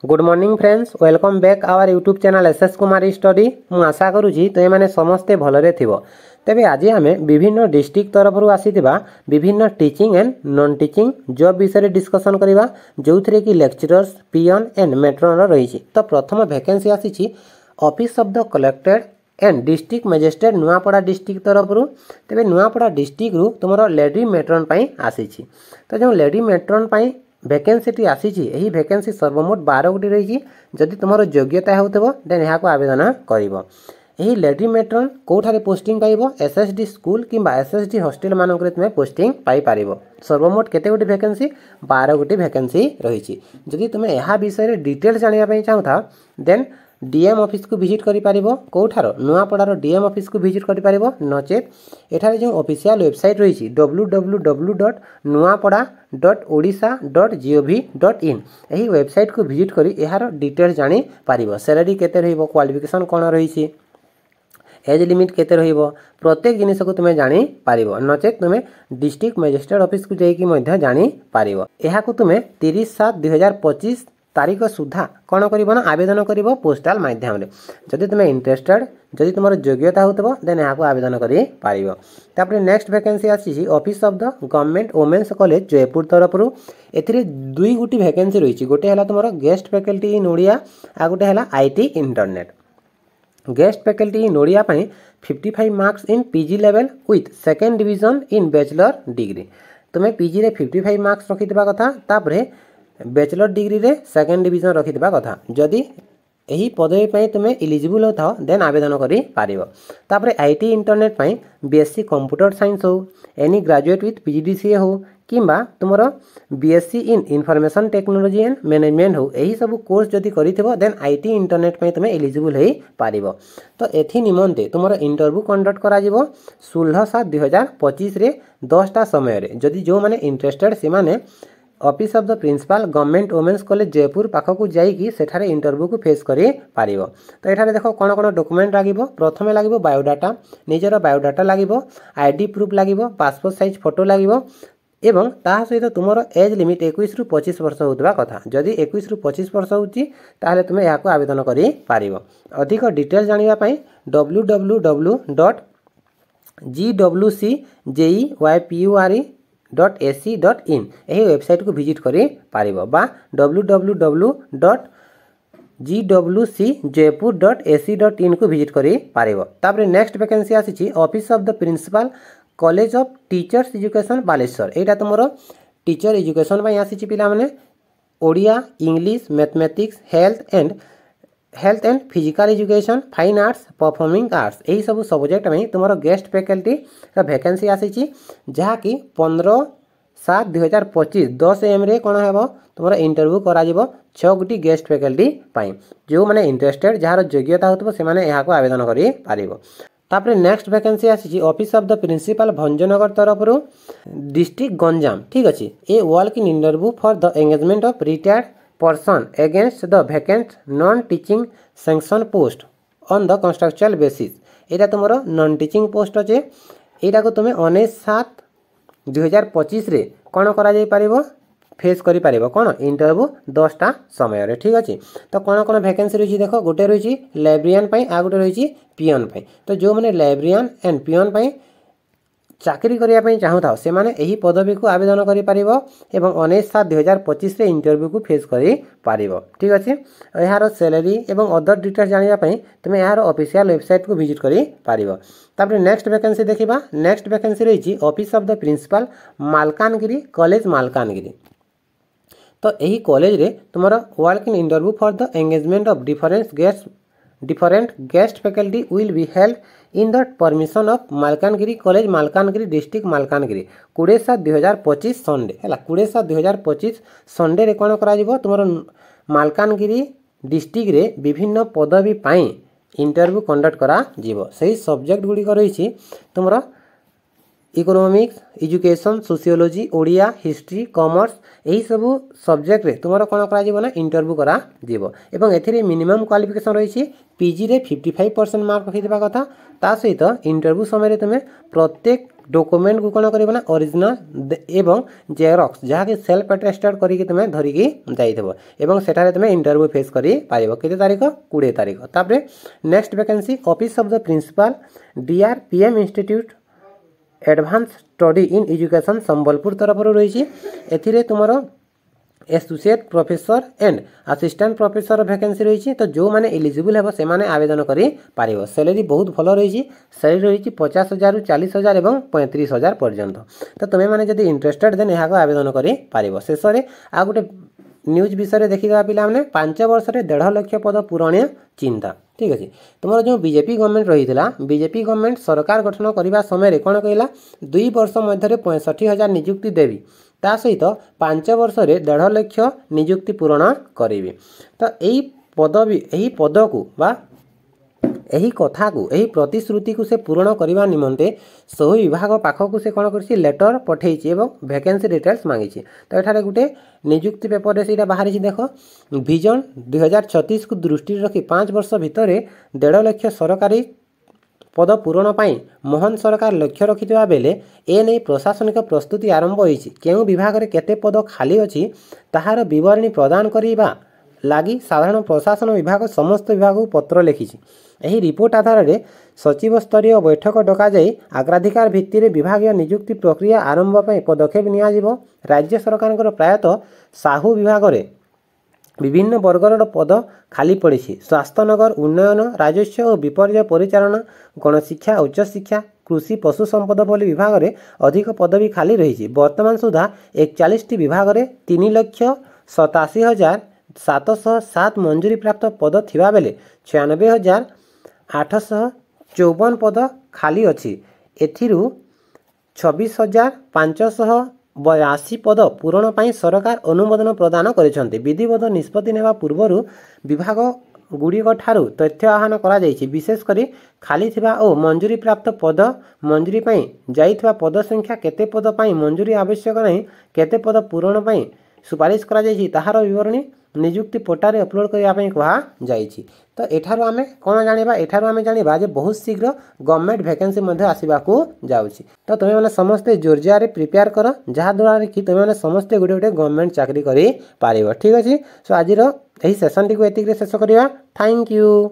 Good morning friends, welcome back our YouTube channel SS Kumar study. मु आशा करुँची तुम मैंने समस्ते भलरे थिबो। तेबे आज आम विभिन्न डिस्ट्रिक्ट तरफ आसीथिबा विभिन्न teaching and non teaching job विषय डिस्कसन करबा, जो थरे कि लेक्चरर्स, पियन एंड मेट्रन रही। तो प्रथम वैकेंसी आसी office of the collected and district magistrate Nuapada district तरफ। तेबे नुआपड़ा डिस्ट्रिक्ट रु तुम लेडी मेट्रन आसी। तो जो लेडी मेट्रन वैकेंसी आसी वैकेंसी सर्वमोट 12 गोटी रही। जदि तुम योग्यता होतबो देन यहाँ आवेदन कर। यही लेडी मेट्रन कौठारे पोस्टिंग पाइब, एसएसडी स्कूल किंबा एसएसडी हॉस्टेल मानक तुम पोस्टिंग पाई पारिबो। सर्वमोट केते गोटी वैकेंसी 12 गोटी वैकेंसी रही। जदि तुम यह विषय डिटेल जानापी चाहता देन डीएम ऑफिस को विजिट करि पारिबो। कौठार नुआपड़ार डीएम ऑफिस को विजिट करि पारिबो। नचेत एठारे जो ऑफिशियल वेबसाइट रही www.nuapada.odisha.gov.in यही वेबसाइट को विजिट करी यार डिटेल्स जानी पारिबो। सैलरी केते रहिबो, क्वालिफिकेशन कोन रही, एज लिमिट केते रहिबो, प्रत्येक जिनिस को तुम जानी पारिबो। नचेत तुम डिस्ट्रिक्ट मजिस्ट्रेट ऑफिस को जाइकी मध्य जानी पारिबो। एहा को तुम 30/7/2025 तारीख सुधा कौन कर आवेदन कर पोस्टाल माध्यम रे। जदि तुम इंटरेस्टेड, जदि तुम योग्यता होतबो देन यहाँ आवेदन करि पारिबो। तापरे नेक्स्ट वैकेंसी आसी office of the government women's college Jaipur तरफ। एथिरे 2 गोटी वैकेंसी रही। गोटे है तुम गेस्ट फैकल्टी इन ओडिया आ गोटे है IT internet. Guest faculty in Odia 55 marks in PG level with second division in bachelor degree. तुम्हें पीजी रे 55 मार्क्स रखिथिबा कथा, तापरे बैचलर डिग्री रे सेकेंड डिविजन रखिथिबा कथा। जदि यही पदवी पे तुम इलिजिबल होता देन आवेदन करि पारिबो। तापरे IT internet BSc computer science हो, एनी ग्रेजुएट विथ पीजीडीसीए हो किंबा तुमर BSc in information technology and management हो, यही सब कोर्स जदि करिथिबो देन आईटी इंटरनेट पे तुम इलिजिबल हो पारिबो। तो एथि निमंते तुमर इंटरव्यू कंडक्ट करा जिवो 16/7/2025 रे 10टा समय रे। जदि जो माने इंटरेस्टेड से माने office of the principal government women's college Jaipur पाखक जाइकी सेठारे इंटरव्यू को फेस करि पारिबो। तो एठारे देखो कोन कोन डॉक्यूमेंट लागिबो। प्रथमे लागिबो बायोडाटा, निजर बायोडाटा लागिबो, आईडी प्रूफ लागिबो, पासपोर्ट साइज फोटो लागिबो एवं ता सहित तुमर एज लिमिट 21 रु 25 वर्ष होतबा कथा। जदि 21 रु 25 वर्ष होची ताहले तुमे याको आवेदन करि पारिबो। अधिक डिटेल जानिबा पई www.gwcjeypure.ac.in यही वेबसाइट को विजिट करि पारिबो बा www.gwcjeypur.ac.in को विजिट करि पारिबो। तापरे नेक्स्ट वैकेंसी आसी office of the principal college of teachers education Baleswar. एटा तुमरो टीचर एजुकेशन पई आसी पिला माने Odia, English, mathematics, health and physical education, fine arts, performing arts यही सब सब्जेक्ट में तुमरो गेस्ट फैकल्टी रा वैकेंसी आसी जहा कि 15/7/2025 10 AM रे कोन हेबो तुमरो इंटरव्यू करा जिवो 6 गोटी गेस्ट फैकल्टी पई। जो माने इंटरेस्टेड जहार योग्यता होतबो से माने यहाँ को आवेदन करि पारिबो। तापरे नेक्स्ट वैकेंसी आसी office of the principal Bhanjanagar तरफ डिस्ट्रिक्ट गंजाम। ठीक अच्छे। A work in interview for the engagement of retired person against the vacant non teaching sanction post on the contractual basis. यहाँ तुम नॉन टीचिंग पोस्ट अच्छे। यहाँ को तुम्हें 19/7/2025 रे कौन करा पारिबो फेस करि पारिबो कौन इंटरव्यू 10टा समय रे। ठीक अच्छे। तो कौन कौन वैकेंसी रही देखो, गोटे रही लाइब्रेरियन आ गोटे रही पियन। तो जो मैंने लाइब्रेरियन एंड पियन चाकरी करने चाहूता से माने यही पदवी को आवेदन करि पारिबो एवं 19/7/2025 रे इंटरव्यू को फेस करि पारिबो। ठीक अच्छे। यार सैलरी एवं अदर डिटेल्स जानिबा पई तुम यार ऑफिशियल वेबसाइट को विजिट करि पारिबो। तापर नेक्स्ट वैकेंसी देखिबा। नेक्स्ट वैकेंसी रही office of the principal Malkangiri college Malkangiri. तो यही कॉलेज रे तुमरा walk in interview for the engagement of different guest faculty will be held in the premises of Malkangiri college Malkangiri district Malkangiri 20/7/2025 Sunday है। 20/7/2025 संडे रे कौन करा जिवो तुमरा मालकानगिरी डिस्ट्रिक्ट रे विभिन्न पदवी पाई इंटरव्यू कंडक्ट करा जिवो। सही सब्जेक्ट गुडी रही तुमरा economics, education, sociology, Odia, history, commerce यही सब सब्जेक्ट रे तुमरा कौन करा जिवो ना इंटरव्यू करा जिवो। एवं एथिरे मिनिमम क्वालिफिकेशन रही पीजी रे 55% मार्क रखिथिबा कथा। ता सहित इंटरव्यू समय तुम प्रत्येक डॉक्यूमेंट को कौन कर ओरिजिनल एवं जेरॉक्स जहाँकि सेल्फ अटेस्टेड करके तुम धरिकी जाइथबो एवं सेठारे तुम इंटरव्यू फेस करि पारिबो केते तारिख 20 तारिख। तापरे next vacancy office of the principal DRPM institute advance study in education Sambalpur तरफ रही एथिरे तुमरो associate professor and assistant professor vacancy रही तो जो मैंने एलिजिबल हे से माने आवेदन करि पारिबो। सैलरी बहुत भल रही सैलरी रही 50,000 रु 40,000 एवं 35,000 पर्यंत। तो तुम्हें मैंने जब इंटरेस्टेड देन यहाँ आवेदन करि पारिबो। शेष में आ गोटे न्यूज विषय देखा पिला 5 वर्ष में 1.5 लाख पद पूरणीय चिंता। ठीक अच्छे तुम जो बीजेपी गवर्नमेंट रही बीजेपी गवर्नमेंट सरकार गठन करने समय कौन कहला 2 वर्ष मध्य 65,000 नियुक्ति देवी ता सहित 5 वर्ष में 1.5 लाख नियुक्ति पूरण करी। तो यही पद को बा यही कथा को यही प्रतिश्रुति को से पूरण करने निमंते सब विभाग पाखक से कौन कर लेटर पठे वैकेंसी डिटेल्स मांगी। तो ये गोटे नियुक्ति पेपर से बाहरी देख विजन 2036 को दृष्टि रखी 5 वर्ष भितर 1.5 लाख सरकारी पद पूरण पाई मोहन सरकार लक्ष्य रखिथिबा बेले एने प्रशासनिक प्रस्तुति आरंभ होईछि। केउ विभाग रे केते पद खाली अछि ताहार विवरणी प्रदान करिबा लागी साधारण प्रशासन विभाग समस्त विभाग को पत्र लिखिछि। एही रिपोर्ट आधार में सचिव स्तरीय बैठक डका जाई अग्राधिकार भित्ति विभागीय नियुक्ति प्रक्रिया आरंभ पर पदक्षेप नियाजिबो। राज्य सरकार प्रायतः साहू विभाग रे विभिन्न वर्गर पद खाली पड़ी। स्वास्थ्यनगर उन्नयन राजस्व और विपर्य परिचालन गणशिक्षा उच्च शिक्षा कृषि पशु संपद भली विभाग में अधिक पद भी खाली रही। वर्तमान सुधा 41 विभाग में 3,87,707 मंजूरी प्राप्त पद थिबा बेले 96,854 पद खाली अछि। एथिरु 26,582 पद पूरण पाई सरकार अनुमोदन प्रदान करिसेंति। विधिवत निष्पत्ति नेबा पूर्वरु विभाग गुड़िक ठारू तथ्य आह्वान करा जायछि। विशेष करी खाली थिबा ओ मंजूरी प्राप्त पद मंजूरी पाई जाइथिबा पद संख्या केते पद पाई मंजूरी आवश्यक नहीं केते पद पूरण पाई सुपारिश करा जायछि ताहार विवरणी नियुक्ति पोर्टाल अपलोड करने कहा जायछि। तो एठारो आमे कोन जानिबा एठारो आमे जानिबा जे बहुत शीघ्र गवर्नमेंट वैकेंसी मध्ये आसीबाकू जाउछि। तो तुमे माने समस्ते जोरजिया रे प्रिपेयर कर जहा द्वारा कि तुमे माने समस्ते गोटे गोटे गवर्नमेंट चाकरी करि पारिबो। ठीक अछि। सो आजिरो एही सेशन टी को एतिक रे शेष करिया। Thank you.